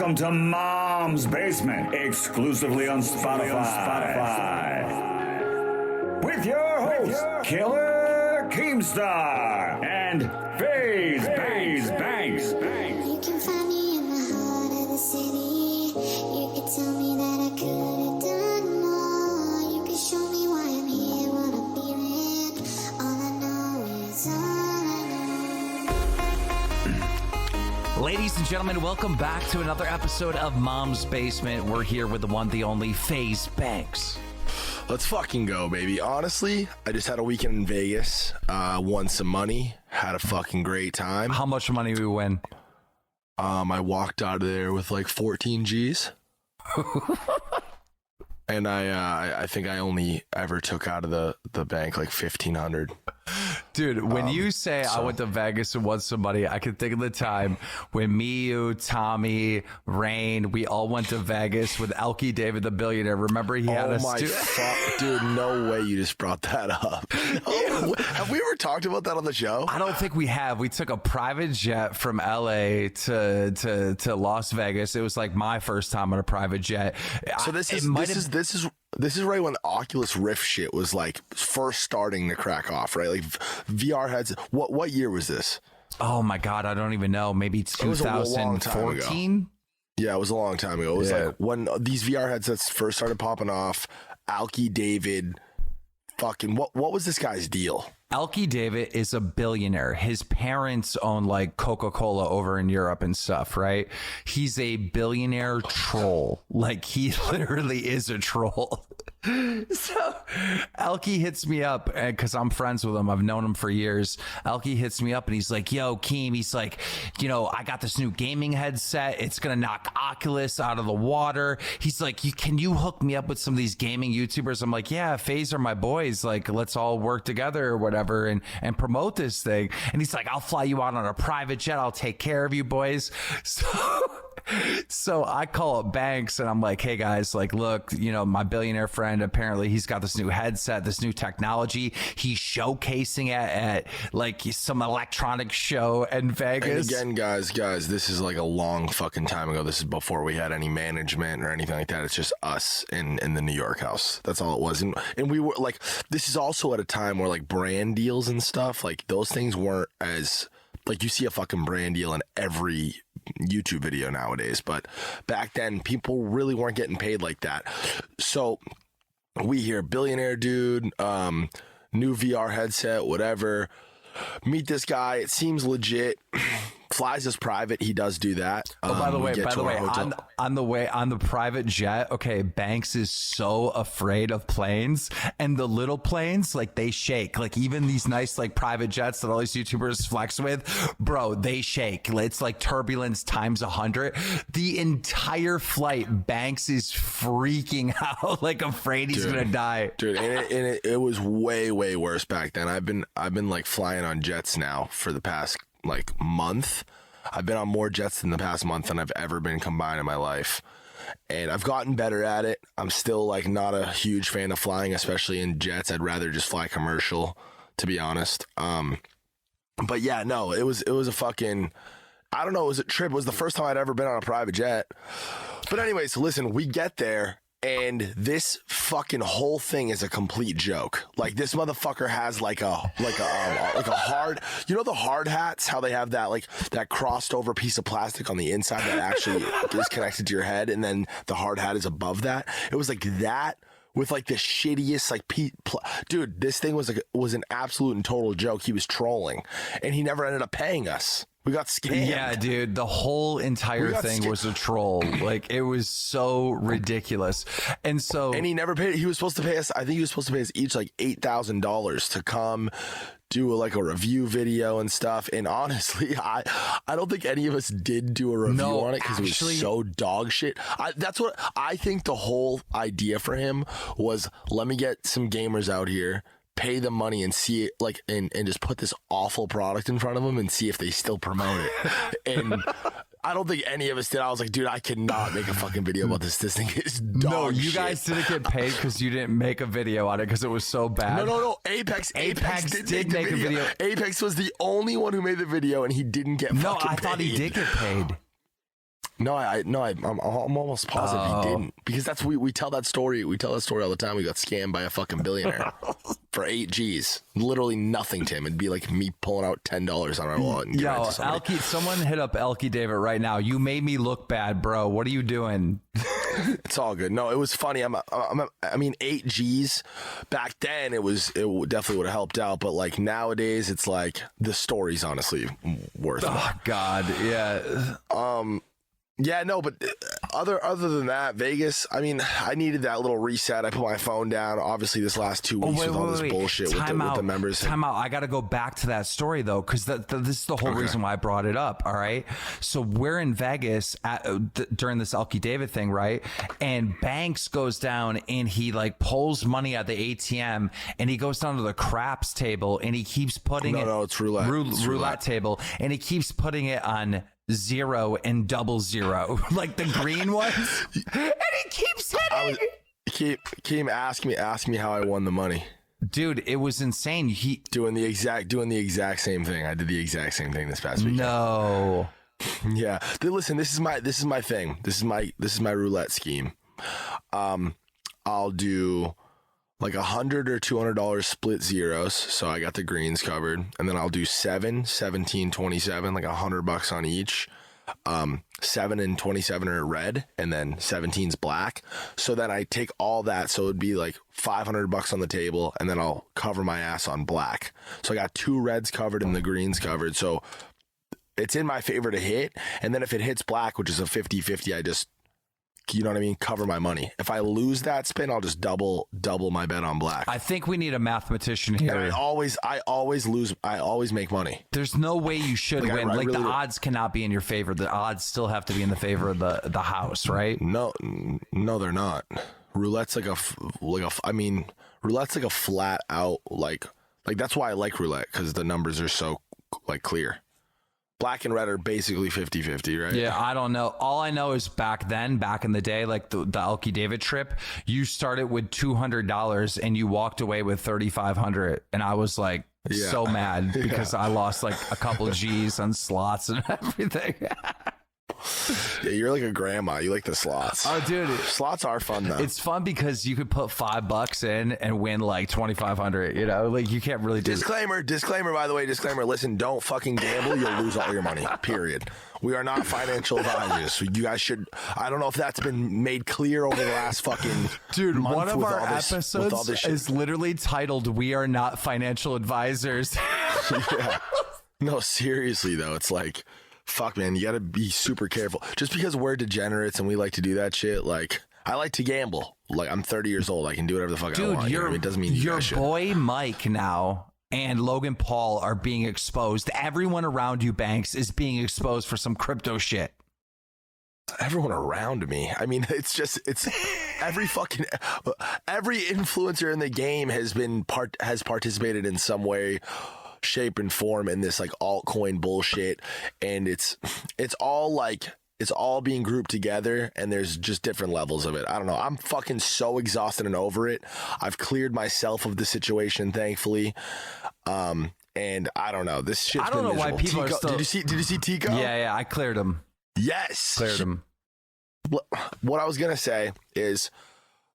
Welcome to Mom's Basement, exclusively on Spotify. With your hosts, Killer Keemstar and Faze Banks. You can find me in the heart of the city. You can tell me that I could have done more. You can show me why I'm here, what I'm feeling. All I know is all I know. Ladies and gentlemen, welcome back to another episode of Mom's Basement. We're here with the one, the only Faze Banks. Let's fucking go, baby. Honestly, I just had a weekend in Vegas, won some money, had a fucking great time. How much money we win? I walked out of there with like 14 G's. And I think I only ever took out of the bank like 1,500. Dude, when you say I went to Vegas and won some money, I can think of the time when me, you, Tommy, Rain, we all went to Vegas with Elkie David, the billionaire. Remember he had us Dude, no way you just brought that up. Oh, have we ever talked about that on the show? I don't think we have. We took a private jet from LA to Las Vegas. It was like my first time on a private jet. So this is right when the Oculus Rift shit was like first starting to crack off, right? Like VR heads. What year was this? Oh my God, I don't even know. Maybe 2014. Yeah, it was a long time ago. It was like when these VR headsets first started popping off. Elkie David, fucking what was this guy's deal? Elkie David is a billionaire. His parents own like Coca-Cola over in Europe and stuff, right? He's a billionaire troll. Like he literally is a troll. So Elkie hits me up because I'm friends with him. I've known him for years. Elkie hits me up and he's like, yo, Keem, he's like, you know, I got this new gaming headset. It's going to knock Oculus out of the water. He's like, can you hook me up with some of these gaming YouTubers? I'm like, yeah, Faze are my boys. Like, let's all work together or whatever and promote this thing. And he's like, I'll fly you out on a private jet. I'll take care of you boys. So I call up Banks and I'm like, hey guys, like, look, you know, my billionaire friend, apparently he's got this new headset, this new technology. He's showcasing it at like some electronic show in Vegas. And again, guys, this is like a long fucking time ago. This is before we had any management or anything like that. It's just us in the New York house. That's all it was. And we were like, this is also at a time where like brand deals and stuff, like those things weren't as, like you see a fucking brand deal in every YouTube video nowadays, but back then people really weren't getting paid like that. So we hear billionaire dude, new VR headset, whatever. Meet this guy. It seems legit. Flies us private. He does do that. Oh, by the way, on the private jet, okay, Banks is so afraid of planes, and the little planes, like they shake. Like even these nice like private jets that all these YouTubers flex with, bro, they shake. It's like turbulence times 100. The entire flight, Banks is freaking out, like afraid he's gonna die. Dude, and it was way worse back then. I've been like flying on jets now for the past like month. I've been on more jets in the past month than I've ever been combined in my life, and I've gotten better at it. I'm still like not a huge fan of flying, especially in jets. I'd rather just fly commercial, to be honest. But yeah, no, it was a fucking, I don't know, it was a trip. It was the first time I'd ever been on a private jet. But anyways, listen, we get there and this fucking whole thing is a complete joke. Like this motherfucker has like a hard, you know, the hard hats, how they have that like that crossed over piece of plastic on the inside that actually is connected to your head, and then the hard hat is above that. It was like that with like the shittiest like dude. This thing was an absolute and total joke. He was trolling, and he never ended up paying us. We got scammed. Yeah, dude, the whole entire thing was a troll. Like it was so ridiculous. And he never paid. He was supposed to pay us, I think he was supposed to pay us each like $8,000 to come do like a review video and stuff. And honestly, I don't think any of us did do a review on it because it was so dog shit. That's what I think. The whole idea for him was, let me get some gamers out here, pay them money and see it, like, and just put this awful product in front of them and see if they still promote it. And I don't think any of us did. I was like, dude, I cannot make a fucking video about this. This thing is dog No, you shit. Guys didn't get paid because you didn't make a video on it because it was so bad. No. Apex did make a video. Apex was the only one who made the video and he didn't get fucking paid. I thought he did get paid. No, I'm almost positive he didn't, because that's we tell that story. We tell that story all the time. We got scammed by a fucking billionaire for 8 G's. Literally nothing, Tim. It'd be like me pulling out $10 on our wallet. And Yo, Elkie, someone hit up Elkie David right now. You made me look bad, bro. What are you doing? It's all good. No, it was funny. I mean, 8 G's back then. It definitely would have helped out. But like nowadays, it's like the story's honestly worth it. Oh God, yeah. Yeah, no, but other than that, Vegas, I mean, I needed that little reset. I put my phone down. Obviously, this last 2 weeks with all this bullshit with the members. Time out. I got to go back to that story, though, because this is the whole reason why I brought it up, all right? So we're in Vegas during this Elkie David thing, right? And Banks goes down and he, like, pulls money at the ATM, and he goes down to the craps table, and he keeps putting No, it's roulette. Roulette table, and he keeps putting it on 0 and 00, like the green ones, and he keeps hitting. Keem ask me how I won the money, dude. It was insane. He doing the exact same thing. I did the exact same thing this past weekend. No, yeah. Listen, this is my thing. This is my roulette scheme. I'll do like $100 or $200 split zeros, so I got the greens covered, and then I'll do 7, 17, 27, like $100 on each. 7 and 27 are red, and then 17's black. So then I take all that, so it'd be like $500 on the table, and then I'll cover my ass on black. So I got 2 reds covered and the greens covered. So it's in my favor to hit, and then if it hits black, which is a 50-50, I just, you know what I mean, cover my money. If I lose that spin, I'll just double my bet on black. I think we need a mathematician here. And I always lose. I always make money. There's no way you should win. I like really the odds cannot be in your favor. The odds still have to be in the favor of the house, right? No, they're not. Roulette's roulette's like a flat out like that's why I like roulette, because the numbers are so like clear. Black and red are basically 50-50, right? Yeah, I don't know. All I know is back in the day, like the Elkie David trip, you started with $200 and you walked away with $3,500, and I was like so mad because I lost like a couple of G's on slots and everything. Yeah, you're like a grandma. You like the slots. Oh, dude, slots are fun though. It's fun because you could put $5 in and win like 2,500. You know, like you can't really do. Disclaimer. By the way, disclaimer. Listen, don't fucking gamble. You'll lose all your money. Period. We are not financial advisors. So you guys should. I don't know if that's been made clear over the last fucking dude. month One of our episodes is literally titled "We Are Not Financial Advisors." Yeah. No, seriously though, it's like. Fuck, man, you gotta be super careful. Just because we're degenerates and we like to do that shit, like, I like to gamble. Like, I'm 30 years old. I can do whatever the fuck I want. Dude, it doesn't mean you your boy Mike now and Logan Paul are being exposed. Everyone around you, Banks, is being exposed for some crypto shit. Everyone around me. I mean, it's every influencer in the game has participated in some way, shape, and form in this like altcoin bullshit, and it's all being grouped together, and there's just different levels of it. I don't know. I'm fucking so exhausted and over it. I've cleared myself of the situation, thankfully. And I don't know. This shit's I don't know miserable. why people Tico, are still. Did you see Tico? Yeah, I cleared him. Yes, cleared him. What I was gonna say is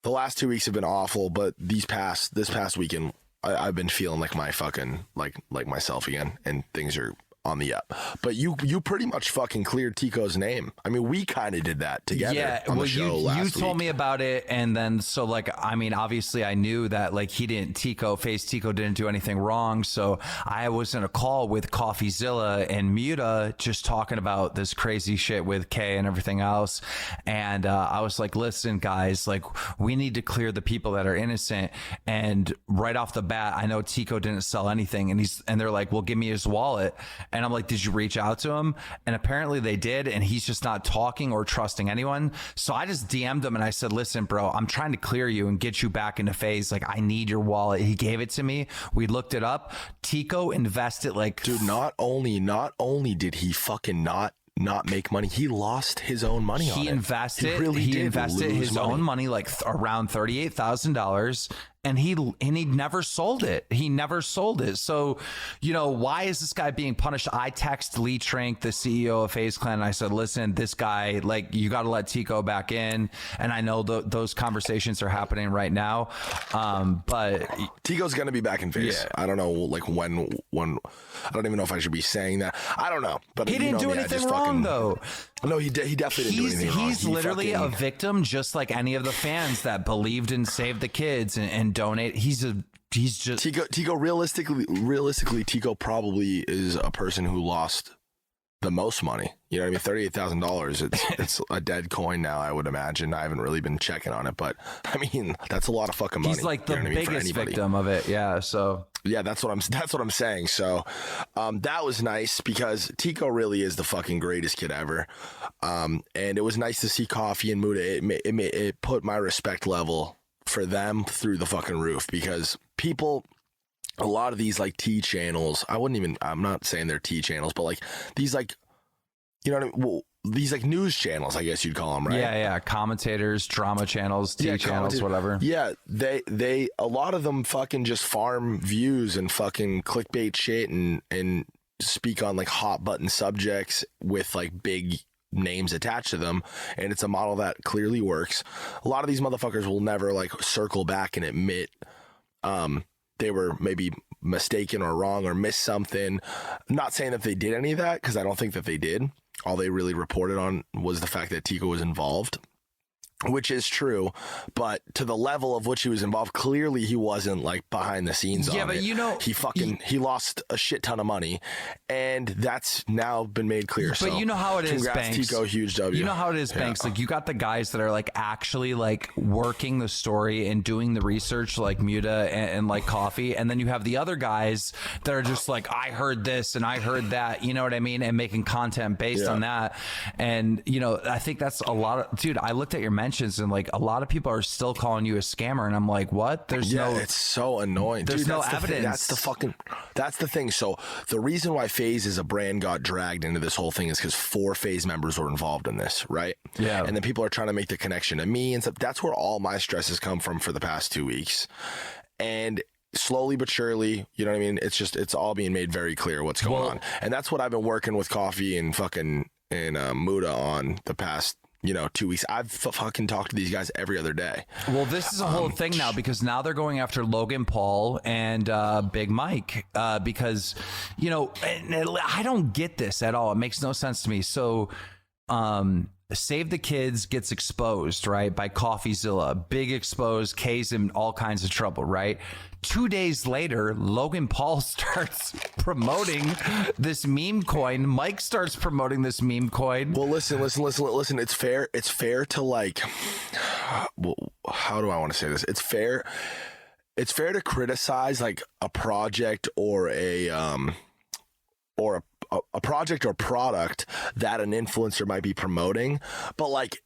the last 2 weeks have been awful, but this past weekend, I've been feeling like my fucking like myself again, and things are on the up. But you pretty much fucking cleared Tico's name. I mean, we kind of did that together on the show last week. You told me about it, and then so like, I mean, obviously I knew that like Faze Tico didn't do anything wrong, so I was in a call with CoffeeZilla and Muta just talking about this crazy shit with Kay and everything else, and I was like, listen guys, like we need to clear the people that are innocent. And right off the bat, I know Tico didn't sell anything, and they're like, well, give me his wallet. And I'm like, did you reach out to him? And apparently they did, and he's just not talking or trusting anyone. So I just DM'd him and I said, listen, bro, I'm trying to clear you and get you back into Faze. Like, I need your wallet. He gave it to me. We looked it up. Tico invested like... Dude, not only did he fucking not make money, he lost his own money on it. He invested his own money, like around $38,000. and he never sold it. He never sold it. So, you know, why is this guy being punished? I text Lee Trink, the CEO of FaZe Clan, and I said, listen, this guy, like, you got to let Tico back in. And I know those conversations are happening right now. But Tico's going to be back in FaZe. Yeah. I don't know, like, when I don't even know if I should be saying that. I don't know. But he didn't do anything wrong, though. No, he definitely didn't do anything wrong. He's literally a victim, just like any of the fans that believed in Save the Kids and donate. He's just Tico. Realistically, Tico probably is a person who lost the most money. You know what I mean? $38,000. It's a dead coin now, I would imagine. I haven't really been checking on it, but I mean, that's a lot of fucking money. He's like the biggest victim of it. Yeah. So yeah, that's what I'm saying. So that was nice because Tico really is the fucking greatest kid ever. And it was nice to see Coffee and Muda. It put my respect level for them through the fucking roof, because a lot of these like T channels, I'm not saying they're T channels, but like these, like, you know what I mean? Well, these like news channels, I guess you'd call them, right? Yeah. Commentators, drama channels, T channels, whatever. Yeah. They, a lot of them fucking just farm views and fucking clickbait shit and speak on like hot button subjects with like big names attached to them, and it's a model that clearly works. A lot of these motherfuckers will never like circle back and admit they were maybe mistaken or wrong or missed something. I'm not saying that they did any of that, because I don't think that they did. All they really reported on was the fact that Tico was involved, which is true, but to the level of which he was involved, clearly he wasn't like behind the scenes. Yeah, on but it. You know, he lost a shit ton of money, and that's now been made clear. But so you know how it is, congrats, Banks. Tico, huge W. You know how it is, Banks. Like, you got the guys that are like actually like working the story and doing the research, like Muda and like Coffee, and then you have the other guys that are just like, I heard this and I heard that. You know what I mean? And making content based on that. And you know, I think that's a lot of, dude. I looked at your mentions and like a lot of people are still calling you a scammer, and I'm like, what? It's so annoying. There's dude, no evidence. That's the thing. So the reason why FaZe as a brand got dragged into this whole thing is because 4 FaZe members were involved in this, right? Yeah. And then people are trying to make the connection to me and stuff. That's where all my stress has come from for the past 2 weeks. And slowly but surely, you know what I mean? It's all being made very clear what's going on. And that's what I've been working with Coffee and fucking Muda on the past 2 weeks. I've fucking talked to these guys every other day. Well, this is a whole thing now, because now they're going after Logan Paul and Big Mike, because, you know, I don't get this at all. It makes no sense to me. So, Save the Kids gets exposed, right, by CoffeeZilla. Big exposed, K's in all kinds of trouble, right? 2 days later, Logan Paul starts promoting this meme coin. Mike starts promoting this meme coin. Well, listen. It's fair to like, well, how do I want to say this? It's fair to criticize like a project or a project or product that an influencer might be promoting, but like,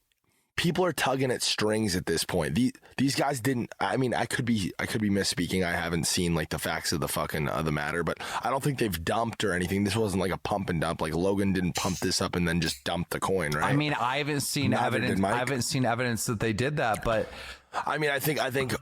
people are tugging at strings at this point. These guys didn't. I mean, I could be misspeaking. I haven't seen like the facts of the fucking the matter, but I don't think they've dumped or anything. This wasn't like a pump and dump. Like, Logan didn't pump this up and then just dump the coin, right? I mean, I haven't seen evidence. I haven't seen evidence that they did that, but I mean, I think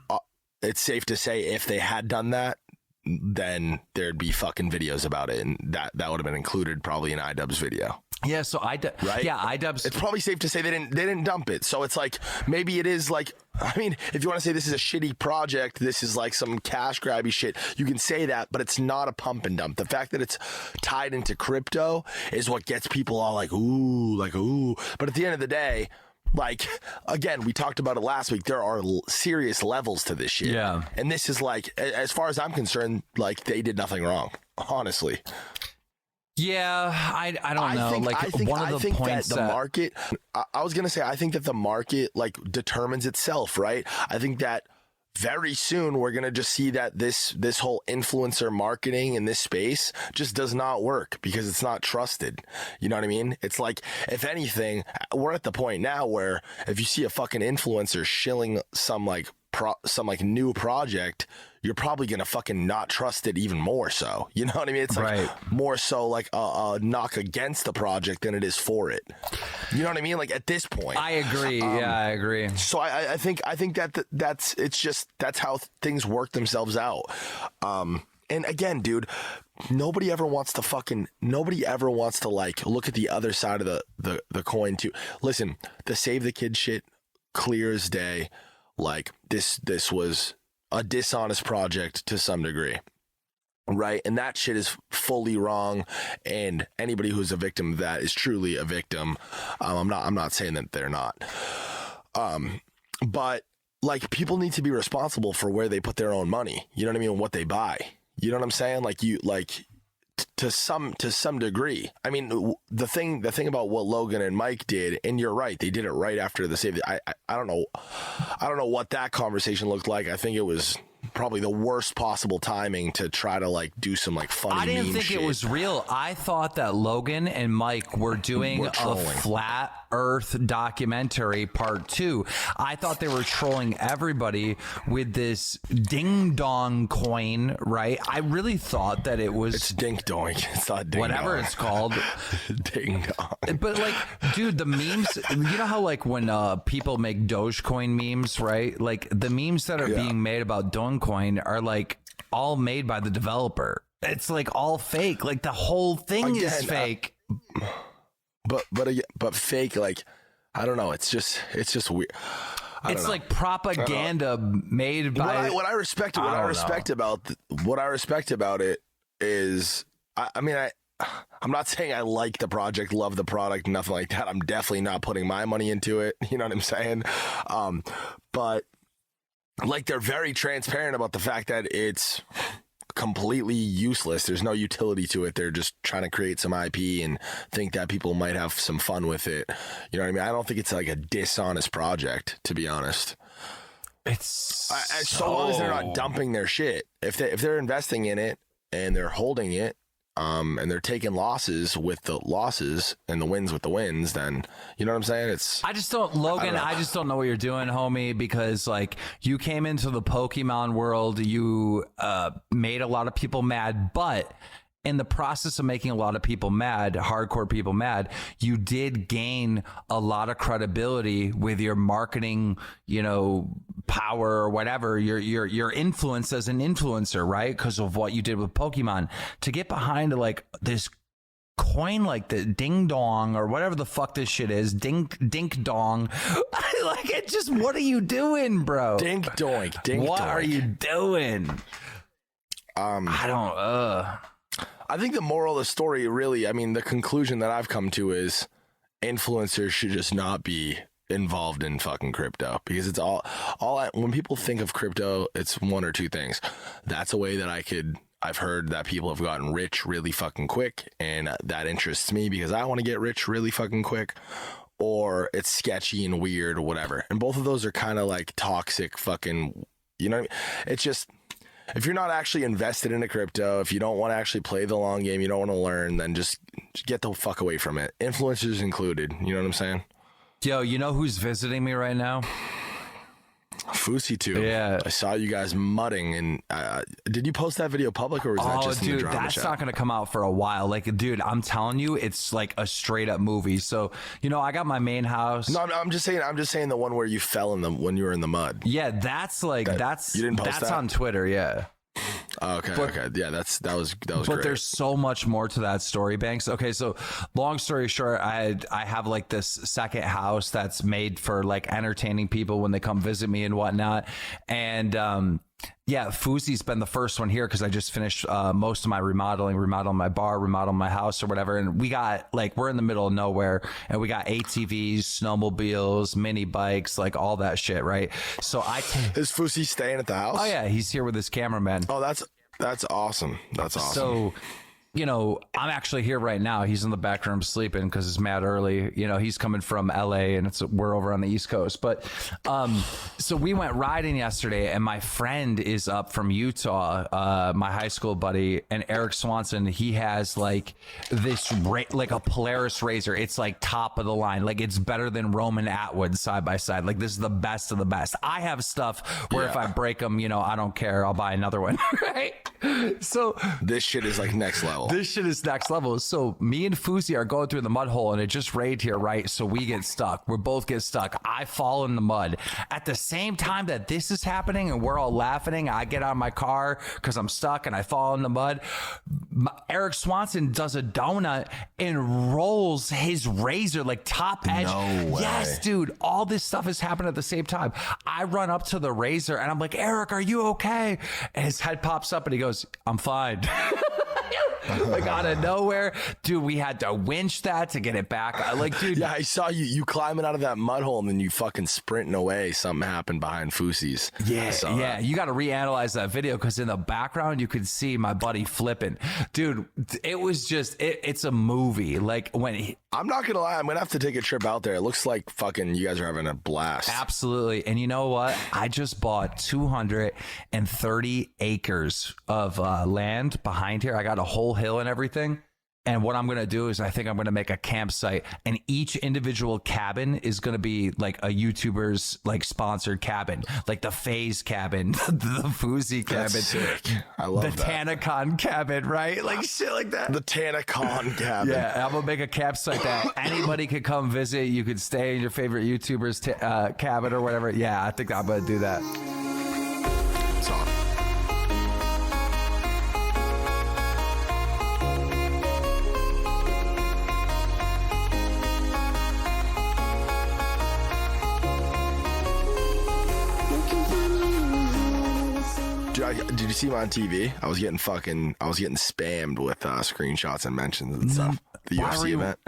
it's safe to say if they had done that, then there'd be fucking videos about it, and that would have been included probably in iDubbbz's video. Yeah, so right? Yeah, iDubbbz. It's probably safe to say they didn't dump it. So it's like, maybe it is like, I mean, if you want to say this is a shitty project, this is like some cash grabby shit, you can say that, but it's not a pump and dump. The fact that it's tied into crypto is what gets people all like, ooh. But at the end of the day, like, again, we talked about it last week. There are serious levels to this shit. Yeah. And this is like, as far as I'm concerned, like, they did nothing wrong, honestly. Yeah, I don't know. I think that the market, I was going to say, I think that the market like determines itself, right? I think that very soon we're going to just see that this whole influencer marketing in this space just does not work because it's not trusted. You know what I mean? It's like, if anything, we're at the point now where if you see a fucking influencer shilling some like some like new project, you're probably gonna fucking not trust it even more so. You know what I mean? It's like more so like a knock against the project than it is for it. You know what I mean? Like at this point, I agree. I agree. So I think that's how things work themselves out. And again, dude, nobody ever wants to like look at the other side of the coin too. Listen, the Save the Kid shit, clear as day. Like this was a dishonest project to some degree, right? And that shit is fully wrong. And anybody who's a victim of that is truly a victim. I'm not saying that they're not. But like people need to be responsible for where they put their own money. You know what I mean? What they buy. You know what I'm saying? To some degree. I mean, the thing about what Logan and Mike did, and you're right, they did it right after the save. I don't know what that conversation looked like. I think it was probably the worst possible timing to try to like do some like funny meme shit. I didn't think it was real. I thought that Logan and Mike were doing a flat Earth documentary part 2. I thought they were trolling everybody with this ding dong coin, right? I really thought that it was dink doink. It's not ding whatever dong. It's called. Ding dong. But like, dude, the memes, you know how like when people make Dogecoin memes, right? Like the memes that are being made about Dogecoin are like all made by the developer. It's like all fake. Like the whole thing is fake. But fake, like, I don't know. It's just weird. It's like propaganda made by what I respect about it is, I'm not saying I like the project, love the product, nothing like that. I'm definitely not putting my money into it. You know what I'm saying? But like they're very transparent about the fact that it's completely useless. There's no utility to it. They're just trying to create some IP and think that people might have some fun with it. You know what I mean? I don't think it's like a dishonest project, to be honest. It's so long as they're not dumping their shit. If they're investing in it and they're holding it, and they're taking losses with the losses and the wins with the wins, then you know what I'm saying? I just don't know what you're doing, homie, because like you came into the Pokemon world, you made a lot of people mad, but in the process of making a lot of people mad, hardcore people mad, you did gain a lot of credibility with your marketing, power or whatever, your influence as an influencer, right? Because of what you did with Pokemon. To get behind like this coin like the ding dong or whatever the fuck this shit is, dink dong. Like it just, what are you doing, bro? Dink doink. What are you doing? I think the moral of the story really, the conclusion that I've come to is influencers should just not be involved in fucking crypto, because it's when people think of crypto, it's one or two things. That's a way that I've heard that people have gotten rich really fucking quick, and that interests me because I want to get rich really fucking quick. Or it's sketchy and weird or whatever. And both of those are kind of like toxic fucking, you know what I mean? It's just, if you're not actually invested into crypto, if you don't want to actually play the long game, you don't want to learn, then just get the fuck away from it. Influencers included. You know what I'm saying? Yo, you know who's visiting me right now? Fousey too. Yeah. I saw you guys mudding, and did you post that video public, or was that just in the drama that's chat? not going to come out for a while. Like, dude, I'm telling you, it's like a straight up movie. So, I got my main house. No, I'm just saying the one where you fell when you were in the mud. Yeah, that's like, you didn't post that? On Twitter. Yeah. Oh, okay. Yeah, that was but great. There's so much more to that story, Banks. Okay, so long story short, I have like this second house that's made for like entertaining people when they come visit me and whatnot. And yeah, Fousey's been the first one here because I just finished most of my remodeling my bar, remodeling my house or whatever. And we got we're in the middle of nowhere, and we got ATVs, snowmobiles, mini bikes, like all that shit, right? So is Fousey staying at the house? Oh yeah, he's here with his cameraman. Oh, that's awesome. That's awesome. So you know, I'm actually here right now. He's in the back room sleeping because it's mad early. You know, he's coming from LA and we're over on the East Coast. But so we went riding yesterday, and my friend is up from Utah, my high school buddy, and Eric Swanson. He has like this like a Polaris Razor. It's like top of the line. Like it's better than Roman Atwood side by side. Like this is the best of the best. I have stuff where if I break them, you know, I don't care. I'll buy another one. Right. So this shit is like next level. This shit is next level. So me and Fuzi are going through the mud hole, and it just rained here, right? So we get stuck. We both get stuck. I fall in the mud. At the same time that this is happening and we're all laughing, I get out of my car because I'm stuck and I fall in the mud. Eric Swanson does a donut and rolls his razor like top edge. No way. Yes, dude. All this stuff is happening at the same time. I run up to the razor and I'm like, Eric, are you okay? And his head pops up and he goes, I'm fine. Like out of nowhere, dude, we had to winch that to get it back. Like, dude, yeah, I saw you climbing out of that mud hole and then you fucking sprinting away. Something happened behind Fusi's. Yeah. You got to reanalyze that video because in the background you could see my buddy flipping, dude. It was just it's a movie. Like when I'm not gonna lie, I'm gonna have to take a trip out there. It looks like fucking you guys are having a blast. Absolutely. And you know what? I just bought 230 acres of land behind here. I got a whole hill and everything. And what I'm going to do is I think I'm going to make a campsite, and each individual cabin is going to be like a YouTuber's like sponsored cabin, like the Faze cabin, the Fuzi cabin. That's sick. I love the that. Tanacon cabin, right? Like shit like that. The Tanacon cabin. Yeah, I'm going to make a campsite that anybody could come visit. You could stay in your favorite YouTuber's cabin or whatever. Yeah, I think I'm going to do that. It's on. Did you see him on TV? I was getting spammed with screenshots and mentions and stuff. The UFC event.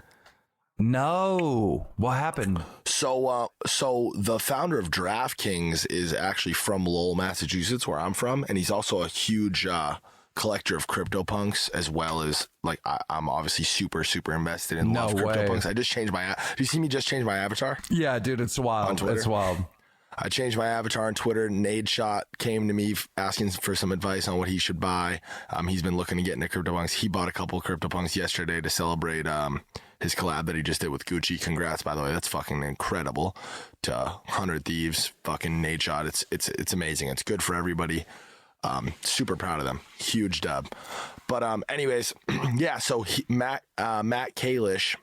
No, what happened? So the founder of DraftKings is actually from Lowell, Massachusetts, where I'm from, and he's also a huge collector of CryptoPunks, as well as like I'm obviously super invested in love CryptoPunks. I just changed my. Do you see me just change my avatar? Yeah, dude, it's wild. On Twitter? It's wild. I changed my avatar on Twitter. Nade Shot came to me asking for some advice on what he should buy. He's been looking to get into CryptoPunks. He bought a couple of CryptoPunks yesterday to celebrate his collab that he just did with Gucci. Congrats, by the way. That's fucking incredible. To 100 Thieves, fucking Nade Shot. It's amazing. It's good for everybody. Super proud of them. Huge dub. But anyways, yeah. So Matt Kalish,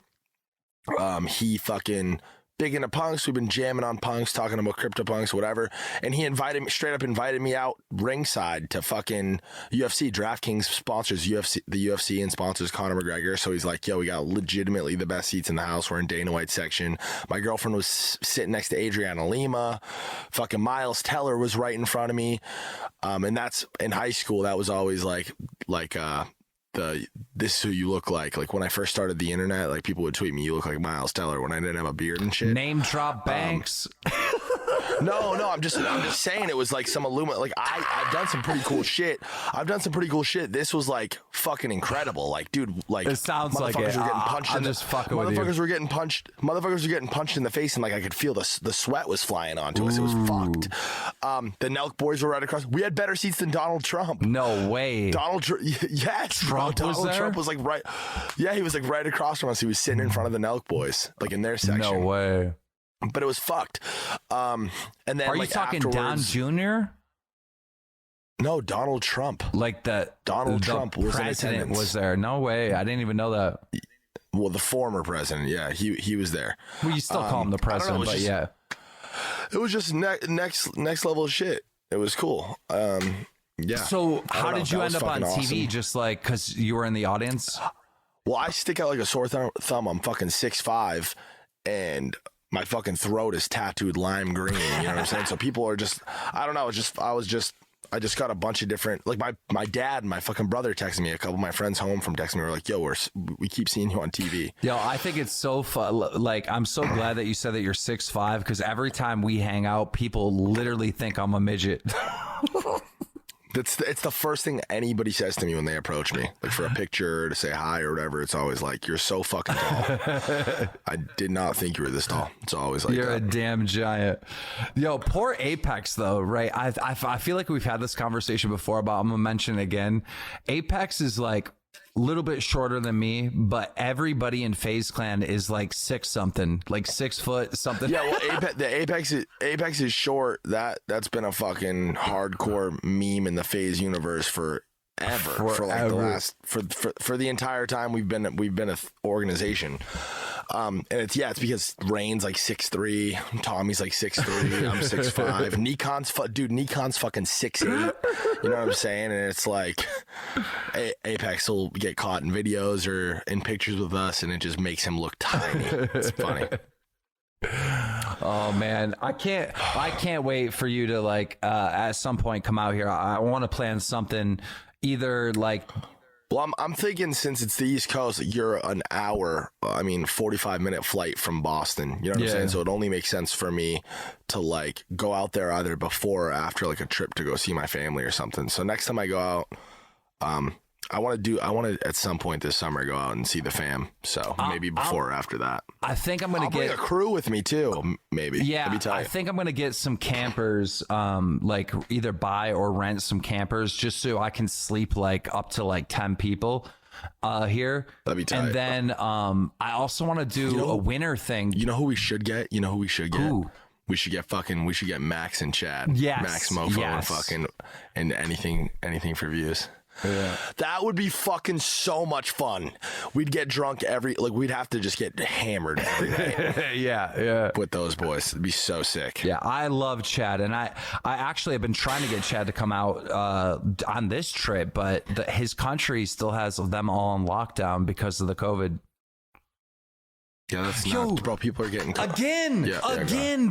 he fucking big into punks. We've been jamming on punks, talking about CryptoPunks, whatever. And he straight up invited me out ringside to fucking UFC. DraftKings sponsors the UFC and sponsors Conor McGregor. So he's like, yo, we got legitimately the best seats in the house. We're in Dana White's section. My girlfriend was sitting next to Adriana Lima. Fucking Miles Teller was right in front of me. And that's in high school. That was always like this is who you look like. Like when I first started the internet, like people would tweet me, you look like Miles Teller, when I didn't have a beard and shit. Name drop Banks. No, I'm just saying it was like some like I've done some pretty cool shit. This was like fucking incredible. Like, dude, like it sounds like it. Were getting punched I'm just fucking with you. Motherfuckers were getting punched in the face, and like I could feel the sweat was flying onto us. It was fucked. The Nelk boys were right across. We had better seats than Donald Trump. No way. Yes, Donald Trump was like right. Yeah, he was like right across from us. He was sitting in front of the Nelk boys, like in their section. No way. But it was fucked. And then are you talking Don Jr.? No, Donald Trump. Like the Trump was president was there. No way. I didn't even know that. Well, the former president. Yeah, he was there. Well, you still call him the president, but yeah. It was just next level of shit. It was cool. Yeah. So how did you end up on TV? Awesome. Just like because you were in the audience? Well, I stick out like a sore thumb. I'm fucking 6'5", and my fucking throat is tattooed lime green. You know what I'm saying? So people are just, I don't know. I just got a bunch of different, like my dad and my fucking brother texted me. A couple of my friends home from texting me were like, yo, we keep seeing you on TV. Yo, I think it's so fun. Like, I'm so glad that you said that you're 6'5", because every time we hang out, people literally think I'm a midget. It's the first thing anybody says to me when they approach me, like for a picture or to say hi or whatever. It's always like, "You're so fucking tall." I did not think you were this tall. It's always like, "You're that. a damn giant." Yo, poor Apex though, right? I feel like we've had this conversation before, but I'm gonna mention it again. Apex is like a little bit shorter than me, but everybody in FaZe Clan is like 6 something, like 6 foot something. Yeah, well, Apex is short. That's been a fucking hardcore meme in the FaZe universe forever. For like the last for the entire time we've been a organization. And it's because Rain's like 6'3", Tommy's like 6'3", I'm 6'5". Nikon's fucking 6'8". You know what I'm saying? And it's like Apex will get caught in videos or in pictures with us, and it just makes him look tiny. It's funny. Oh man, I can't wait for you to like at some point come out here. I want to plan something either like. Well, I'm thinking since it's the East Coast, you're an hour, 45-minute flight from Boston. You know what I'm saying? So it only makes sense for me to like go out there either before or after like a trip to go see my family or something. So next time I go out, I want to at some point this summer go out and see the fam. So maybe before or after that. I think I'm gonna bring a crew with me too. Maybe. Yeah, I think I'm gonna get some campers. Like either buy or rent some campers just so I can sleep like up to like 10 people here. That'd be tight. And then I also want to do a winter thing. You know who we should get? Who? We should get Max and Chad. Yes. Max Mofo and anything for views. Yeah. That would be fucking so much fun. We'd get drunk we'd have to just get hammered every night. yeah. With those boys. It'd be so sick. Yeah, I love Chad, and I actually have been trying to get Chad to come out on this trip, but his country still has them all on lockdown because of the COVID. Yeah, that's nuts, bro. People are getting again.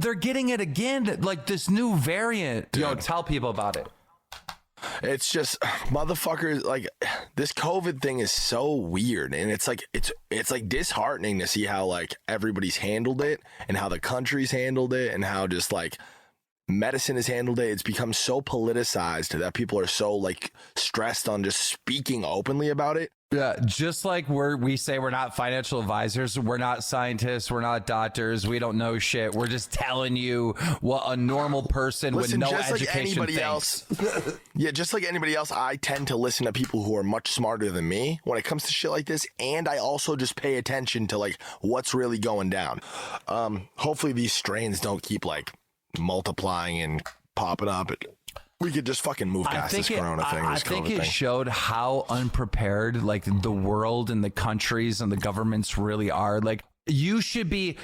They're getting it again, like this new variant. Dude. Yo, tell people about it. It's just motherfuckers, like this COVID thing is so weird, and it's like disheartening to see how like everybody's handled it and how the country's handled it and how just like medicine has handled it. It's become so politicized that people are so like stressed on just speaking openly about it. Yeah, just like we say we're not financial advisors, we're not scientists, we're not doctors, we don't know shit. We're just telling you what a normal person with no education thinks. Yeah, just like anybody else, I tend to listen to people who are much smarter than me when it comes to shit like this, and I also just pay attention to like what's really going down. Hopefully these strains don't keep like multiplying and popping up. We could just fucking move past this corona thing. I think it showed how unprepared like the world and the countries and the governments really are. Like you should be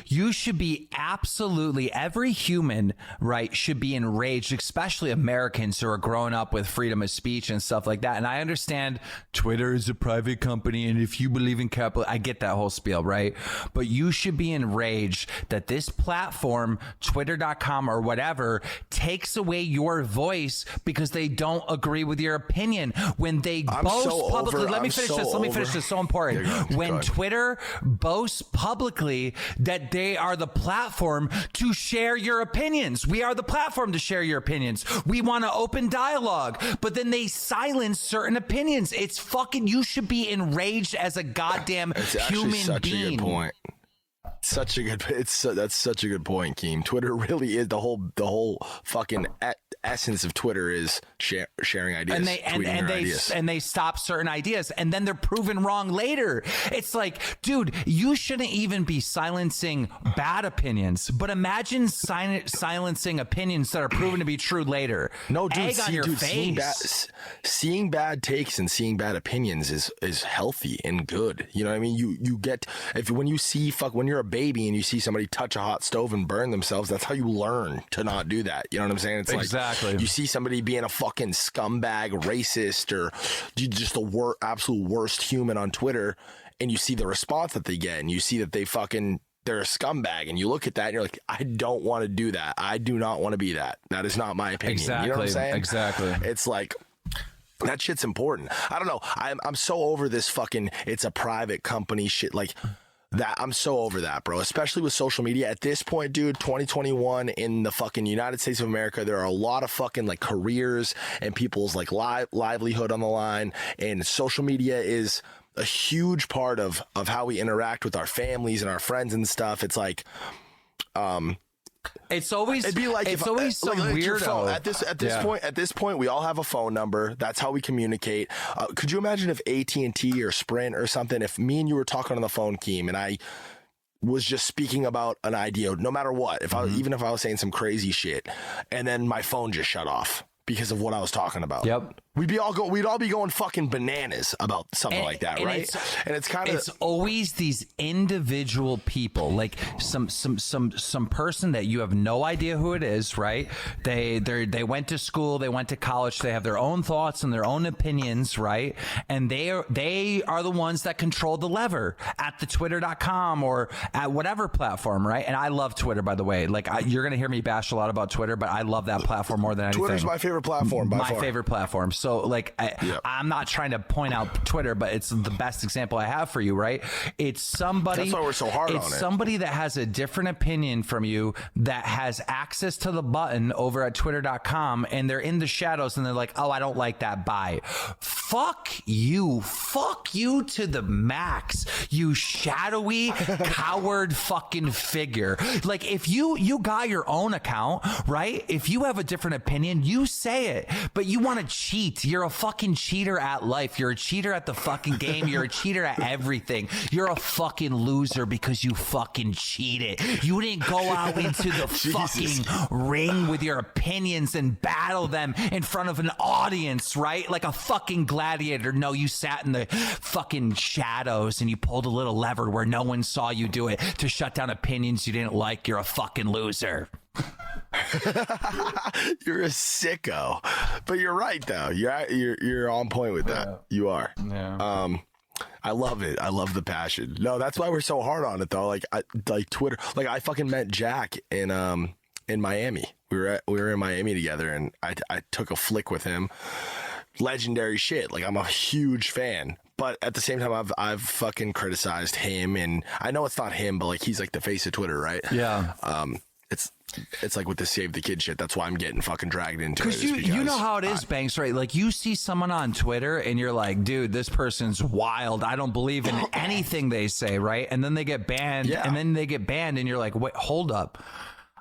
absolutely, every human, right, should be enraged, especially Americans who are growing up with freedom of speech and stuff like that. And I understand Twitter is a private company, and if you believe in capital, I get that whole spiel, right? But you should be enraged that this platform, Twitter.com or whatever, takes away your voice because they don't agree with your opinion. When they boast publicly, let me finish this, so important. When Twitter boasts publicly that they are the platform to share your opinions. We are the platform to share your opinions. We want to open dialogue, but then they silence certain opinions. It's fucking, you should be enraged as a goddamn human being. A good point. That's such a good point, Keem. Twitter really is the whole fucking essence of Twitter is sharing ideas, and they stop certain ideas, and then they're proven wrong later. It's like, dude, you shouldn't even be silencing bad opinions, but imagine silencing opinions that are proven to be true later. No, dude, Egg on your face. Seeing bad takes and seeing bad opinions is healthy and good. You know what I mean? You get when you're a baby and you see somebody touch a hot stove and burn themselves, that's how you learn to not do that. You know what I'm saying? It's exactly. Like you see somebody being a fucking scumbag, racist, or just the absolute worst human on Twitter, and you see the response that they get, and you see that they're a scumbag, and you look at that and you're like, I don't want to do that. I do not want to be that. That is not my opinion. Exactly. You know what I'm saying? Exactly. It's like, that shit's important. I don't know. I'm so over this fucking, it's a private company shit. Like, That I'm so over that, bro. Especially with social media at this point, dude. 2021 in the fucking United States of America, there are a lot of fucking like careers and people's like livelihood on the line, and social media is a huge part of how we interact with our families and our friends and stuff. It's like, it's always it'd be like it's always some weirdo at this point we all have a phone number. That's how we communicate. Could you imagine if AT&T or Sprint or something, if me and you were talking on the phone, Keem, and I was just speaking about an idea, no matter what, even if I was saying some crazy shit, and then my phone just shut off because of what I was talking about. Yep. We'd all be going fucking bananas about something like that, right? And it's kind of, it's always these individual people, like some person that you have no idea who it is, right? They went to school, they went to college, they have their own thoughts and their own opinions, right? And they are the ones that control the lever at the twitter.com or at whatever platform, right? And I love Twitter, by the way. Like you're gonna hear me bash a lot about Twitter, but I love that platform more than anything. Twitter's my favorite platform by far. My favorite platform. So like, I'm not trying to point out Twitter, but it's the best example I have for you, right? It's somebody. That's why we're so hard on it. It's somebody that has a different opinion from you that has access to the button over at twitter.com, and they're in the shadows and they're like, oh, I don't like that. Bye. Fuck you to the max, you shadowy coward fucking figure. Like if you got your own account, right? If you have a different opinion, you say it, but you want to cheat. You're a fucking cheater at life. You're a cheater at the fucking game. You're a cheater at everything. You're a fucking loser because you fucking cheated. You didn't go out into the fucking ring with your opinions and battle them in front of an audience, right? Like a fucking gladiator. No, you sat in the fucking shadows and you pulled a little lever where no one saw you do it to shut down opinions you didn't like. You're a fucking loser. You're a sicko, but you're right though. You're on point with that. You are. Yeah. I love it. I love the passion. No, that's why we're so hard on it though. Like Twitter. Like I fucking met Jack in Miami. We were in Miami together, and I took a flick with him. Legendary shit. Like I'm a huge fan. But at the same time, I've fucking criticized him, and I know it's not him, but like he's like the face of Twitter, right? Yeah. It's like with the Save the Kid shit. That's why I'm getting fucking dragged into it. Because you know how it is, Banks, right? Like you see someone on Twitter and you're like, dude, this person's wild. I don't believe in anything they say, right? And then they get banned, and you're like, wait, hold up.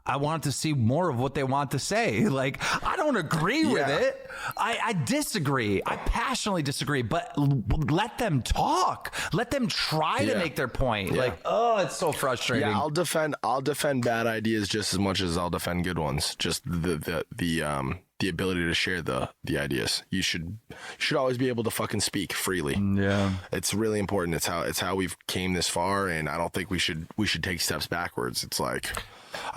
I want to see more of what they want to say. Like, I don't agree with it. I disagree. I passionately disagree, but let them talk. Let them try to make their point. Yeah. Like, oh, it's so frustrating. Yeah, I'll defend bad ideas just as much as I'll defend good ones. Just the ability to share the ideas. You should always be able to fucking speak freely. Yeah. It's really important. It's how we've came this far, and I don't think we should take steps backwards. It's like,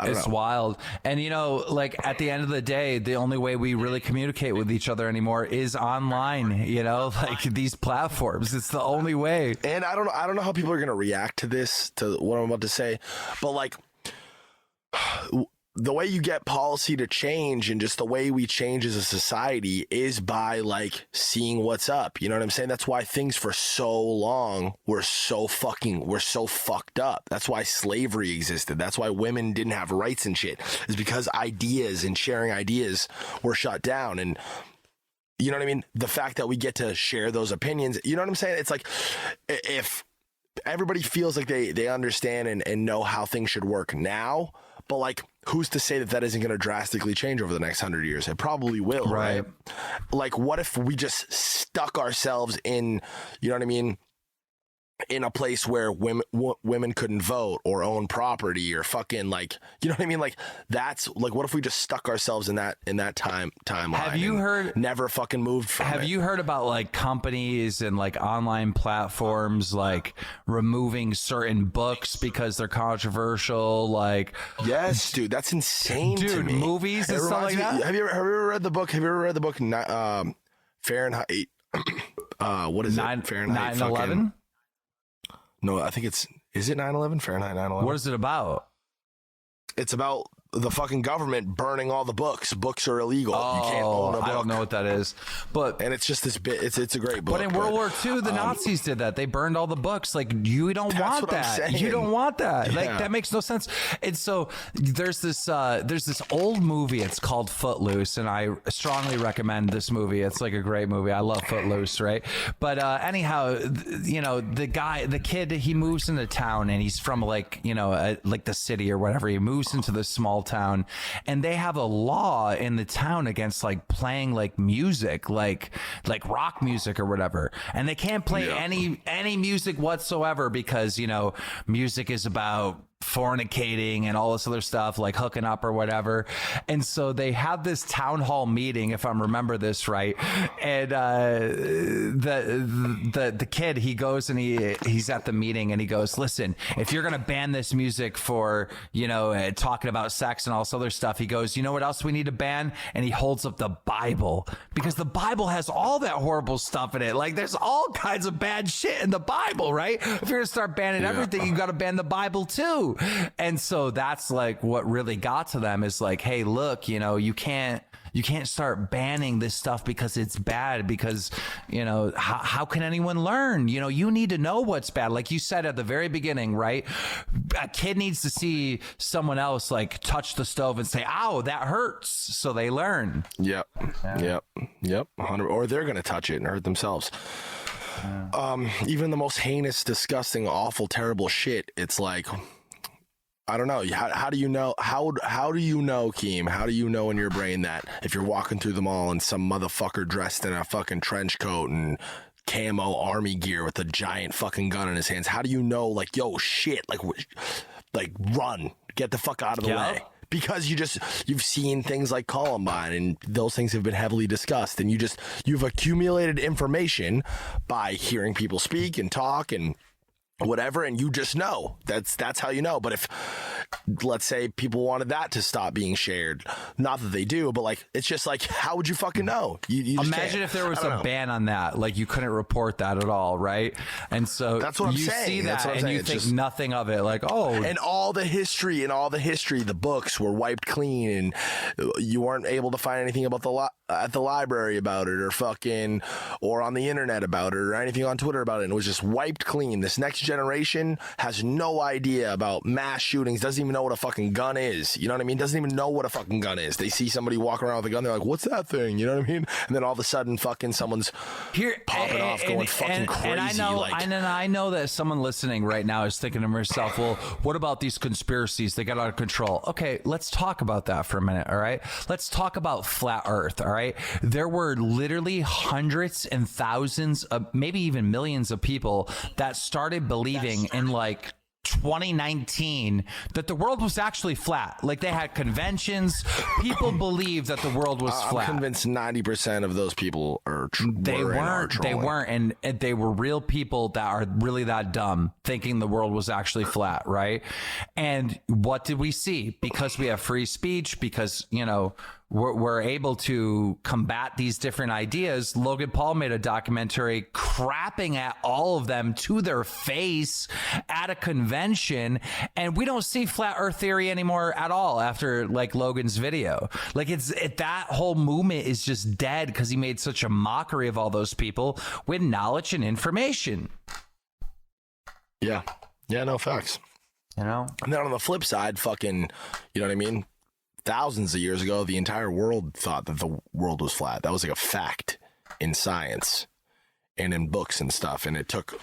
it's wild. And you know, like at the end of the day, the only way we really communicate with each other anymore is online, you know, like these platforms. It's the only way. And I don't know how people are going to react to this, to what I'm about to say, but like the way you get policy to change and just the way we change as a society is by like seeing what's up. You know what I'm saying? That's why things for so long were so fucked up. That's why slavery existed. That's why women didn't have rights and shit, is because ideas and sharing ideas were shut down. And you know what I mean? The fact that we get to share those opinions, you know what I'm saying? It's like if everybody feels like they understand and know how things should work now, but like, who's to say that isn't going to drastically change over the next 100 years? It probably will, right? Like, what if we just stuck ourselves in, you know what I mean, in a place where women couldn't vote or own property or fucking like, you know what I mean? Like that's like, what if we just stuck ourselves in that timeline? Have you heard? Never fucking moved from Have you heard about like companies and like online platforms like removing certain books because they're controversial? Like, yes, dude, that's insane, to me. Movies and stuff like that. Have you ever read the book? Fahrenheit? What is it? Fahrenheit 9/11. No, I think is it 9/11? Fahrenheit 9/11? What is it about? It's about the fucking government burning all the books. Books are illegal. You can't own a book. I don't know what that is, and it's just this bit. It's a great book. But in World War II, the Nazis did that. They burned all the books. Like, you don't want that. You don't want that. Like, that makes no sense. And so there's this old movie. It's called Footloose, and I strongly recommend this movie. It's like a great movie. I love Footloose, right? But anyhow, you know, the kid, he moves into town, and he's from like, you know, like the city or whatever. He moves into this small town, and they have a law in the town against like playing like music, like rock music or whatever, and they can't play any music whatsoever because, you know, music is about fornicating and all this other stuff, like hooking up or whatever. And so they have this town hall meeting, if I remember this right, and the kid, he goes and he's at the meeting, and he goes, listen, if you're gonna ban this music for, you know, talking about sex and all this other stuff, he goes, you know what else we need to ban? And he holds up the Bible, because the Bible has all that horrible stuff in it. Like, there's all kinds of bad shit in the Bible, right? If you're gonna start banning everything, you gotta ban the Bible too. And so that's like what really got to them, is like, hey, look, you know, you can't start banning this stuff because it's bad, because, you know, how can anyone learn? You know, you need to know what's bad. Like you said at the very beginning, right? A kid needs to see someone else like touch the stove and say, ow, that hurts, so they learn. Yep. 100, or they're gonna touch it and hurt themselves. Even the most heinous, disgusting, awful, terrible shit, it's like, I don't know. How do you know? How do you know, Keem? How do you know in your brain that if you're walking through the mall and some motherfucker dressed in a fucking trench coat and camo army gear with a giant fucking gun in his hands, how do you know, like, yo, shit, like run, get the fuck out of the way? Because you've seen things like Columbine, and those things have been heavily discussed, and you've accumulated information by hearing people speak and talk and whatever, and you just know. That's how you know. But if, let's say, people wanted that to stop being shared, not that they do, but like, it's just like, how would you fucking know? You just imagine if there was a ban on that, like you couldn't report that at all, right? And so that's what I'm you saying. See that and you think nothing of it, like, oh, and all the history, the books were wiped clean, and you weren't able to find anything about at the library about it, or on the internet about it, or anything on Twitter about it, and it was just wiped clean. This next generation has no idea about mass shootings, doesn't even know what a fucking gun is. You know what I mean? Doesn't even know what a fucking gun is. They see somebody walking around with a gun, they're like, what's that thing? You know what I mean? And then all of a sudden, fucking someone's popping off, going fucking crazy. And I know that someone listening right now is thinking to herself, well, what about these conspiracies? They got out of control. Okay, let's talk about that for a minute, all right? Let's talk about flat Earth, all right? There were literally hundreds and thousands of, maybe even millions of people that started believing in like 2019 that the world was actually flat. Like, they had conventions. People believed that the world was flat. I'm convinced 90% of those people are They weren't, and they were real people that are really that dumb, thinking the world was actually flat, right? And what did we see? Because we have free speech, because, you know, we're able to combat these different ideas. Logan Paul made a documentary crapping at all of them to their face at a convention, and we don't see flat earth theory anymore at all after like Logan's video. Like, that whole movement is just dead because he made such a mockery of all those people with knowledge and information. Yeah, no, facts. You know? And then on the flip side, fucking, you know what I mean? Thousands of years ago, the entire world thought that the world was flat. That was like a fact in science and in books and stuff. And it took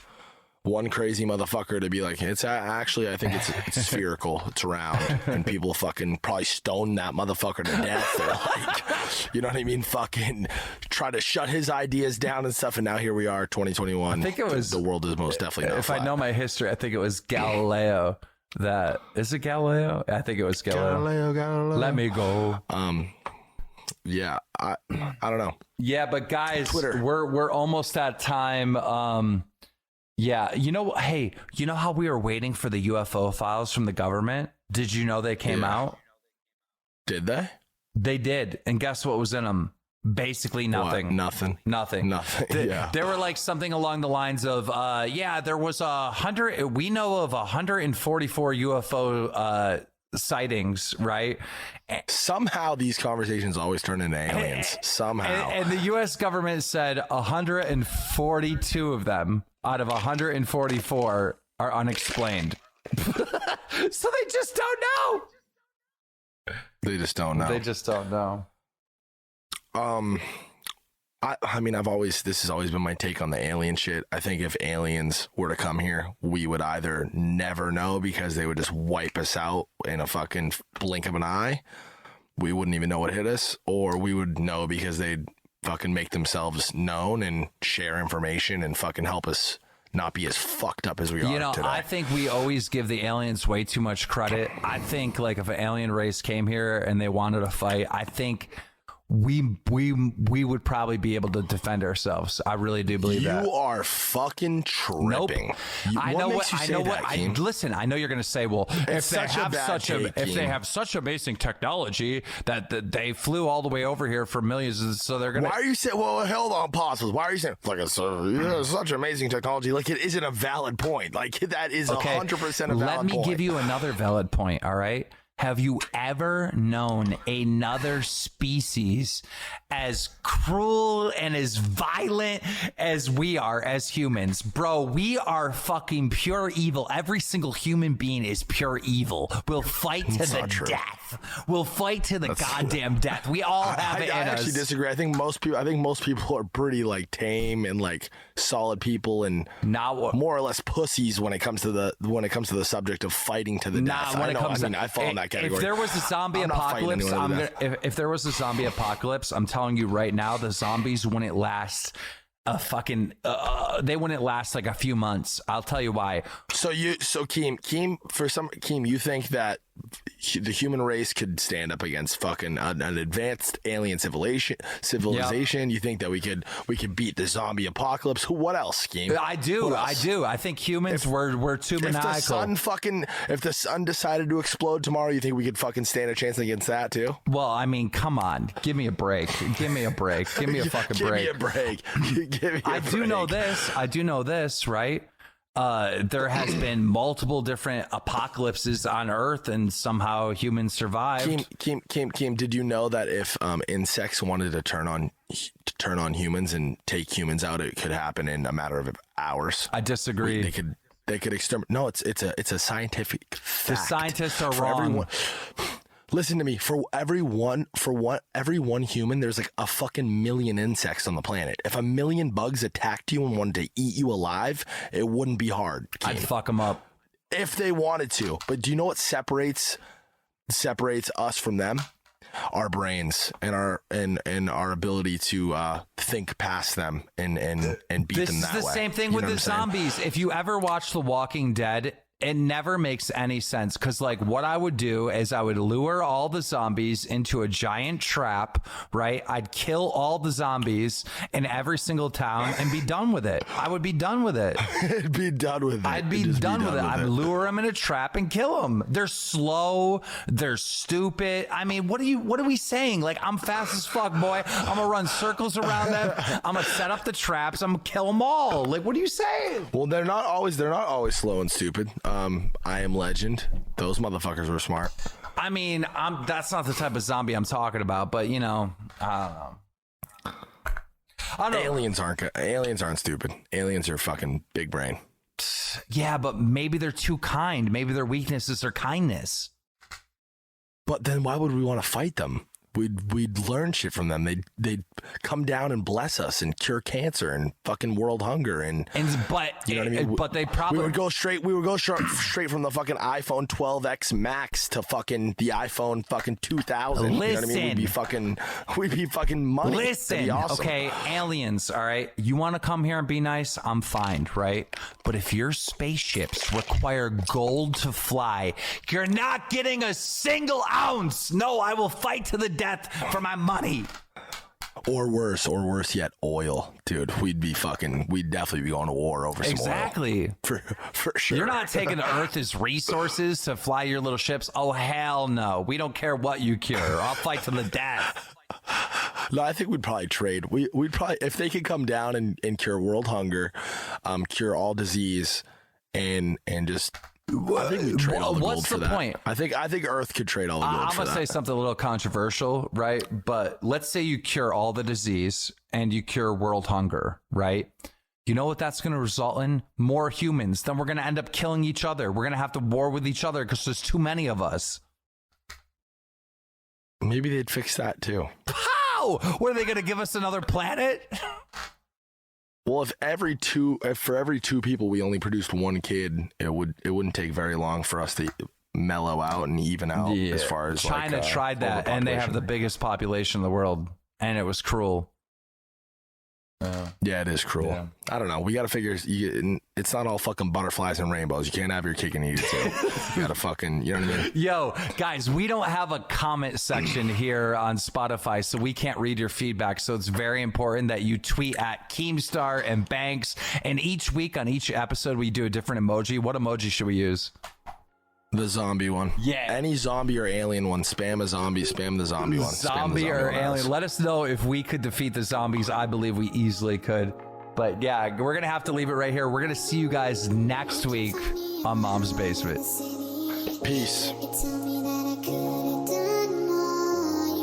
one crazy motherfucker to be like, it's actually, I think it's spherical. It's round. And people fucking probably stoned that motherfucker to death. Or like, you know what I mean? Fucking try to shut his ideas down and stuff. And now here we are, 2021. I think it was, the world is most definitely not flat. I know my history, I think it was Galileo. That is it, Galileo? I think it was Galileo. Let me go. Yeah, I don't know. Yeah, but guys, Twitter. we're almost at time. Yeah, you know, hey, you know how we were waiting for the UFO files from the government? Did you know they came out? Did they? They did, and guess what was in them? Basically nothing. What? Nothing. They were like something along the lines of, there was 100. We know of 144 UFO sightings, right? Somehow these conversations always turn into aliens. Somehow. And the U.S. government said 142 of them out of 144 are unexplained. So they just don't know. They just don't know. They just don't know. I mean, this has always been my take on the alien shit. I think if aliens were to come here, we would either never know because they would just wipe us out in a fucking blink of an eye. We wouldn't even know what hit us, or we would know because they'd fucking make themselves known and share information and fucking help us not be as fucked up as we are today. I think we always give the aliens way too much credit. I think like if an alien race came here and they wanted to fight, I think we would probably be able to defend ourselves. I really do believe that. You are fucking tripping. Nope. I know what. Keem? Listen, I know you're going to say, well, if they have such amazing technology that they flew all the way over here for millions, so they're going to. Why are you saying? Well, hold on, pause. Why are you saying like such amazing technology? Like it isn't a valid point. Like that is 100% a valid point. Let me give you another valid point. All right. Have you ever known another species as cruel and as violent as we are as humans? Bro, we are fucking pure evil. Every single human being is pure evil. We'll fight to the death. We'll fight to the goddamn death. We all have it in us. I actually disagree. I think most people are pretty like tame and like solid people and more or less pussies when it comes to the subject of fighting to the death. I fall in that category. If there was a zombie apocalypse, if there was a zombie apocalypse, I'm telling you right now, the zombies wouldn't last they wouldn't last like a few months. I'll tell you why. So Keem, you think that the human race could stand up against fucking an advanced alien civilization? Yep. You think that we could beat the zombie apocalypse? What else, Keem? I do. I think humans were too maniacal. If the sun decided to explode tomorrow, you think we could fucking stand a chance against that too? Well, I mean, come on, give me a break. Give me a break. Give me a fucking break. Give me a break. I do know this, right? There has been multiple different apocalypses on Earth, and somehow humans survived. Keem, did you know that if insects wanted to turn on humans and take humans out, it could happen in a matter of hours? I disagree. They could exterminate. No, it's a scientific fact. The scientists are wrong. Listen to me. For every one human, there's like a fucking million insects on the planet. If 1 million bugs attacked you and wanted to eat you alive, it wouldn't be hard. I'd fuck them up if they wanted to. But do you know what separates us from them? Our brains and our ability to think past them and beat them that way. This is the same thing with the zombies. If you ever watch The Walking Dead, it never makes any sense, because like what I would do is I would lure all the zombies into a giant trap, right? I'd kill all the zombies in every single town and be done with it. I would be done with it. I'd be done with it. I'd lure them in a trap and kill them. They're slow. They're stupid. I mean, what are we saying? Like, I'm fast as fuck, boy. I'm gonna run circles around them. I'm gonna set up the traps. I'm gonna kill them all. Like, what are you saying? Well, they're not always slow and stupid. I Am Legend. Those motherfuckers were smart. I mean, that's not the type of zombie I'm talking about, but you know, I don't know. Aliens aren't stupid. Aliens are fucking big brain. Yeah, but maybe they're too kind. Maybe their weakness is their kindness. But then why would we want to fight them? We'd learn shit from them. They'd come down and bless us and cure cancer and fucking world hunger but you know what I mean? But they probably we would go straight from the fucking iPhone 12X Max to fucking the iPhone fucking 2000. Listen, you know what I mean? We'd be fucking money. Listen, awesome. Okay, aliens. All right, you want to come here and be nice? I'm fine, right? But if your spaceships require gold to fly, you're not getting a single ounce. No, I will fight to the death for my money. Or worse yet, oil. Dude, we'd definitely be going to war over some oil. Exactly. For sure. You're not taking Earth's resources to fly your little ships. Oh, hell no. We don't care what you cure. I'll fight to the death. No, I think we'd probably trade. We'd probably, if they could come down and cure world hunger, cure all disease, and just I think we trade all the What's gold for the that. point? I think Earth could trade all the gold I'm for gonna that. say something a little controversial, right? But let's say you cure all the disease and you cure world hunger, right? You know what that's going to result in? More humans. Then we're going to end up killing each other. We're going to have to war with each other because there's too many of us. Maybe they'd fix that too. How? What, are they going to give us another planet? Well, if for every two people we only produced one kid, it wouldn't take very long for us to mellow out and even out as far as China tried that, and they have the biggest population in the world, and it was cruel. Yeah, it is cruel. Yeah. I don't know. We got to figure. It's not all fucking butterflies and rainbows. You can't have your cake and eat it too. You got to fucking. You know what I mean? Yo, guys, we don't have a comment section here on Spotify, so we can't read your feedback. So it's very important that you tweet at Keemstar and Banks. And each week on each episode, we do a different emoji. What emoji should we use? The zombie one. Yeah. Any zombie or alien one. Spam a zombie. Spam the zombie one. Zombie or alien. Let us know if we could defeat the zombies. I believe we easily could. But yeah, we're going to have to leave it right here. We're going to see you guys next week on Mom's Basement. Peace. You could tell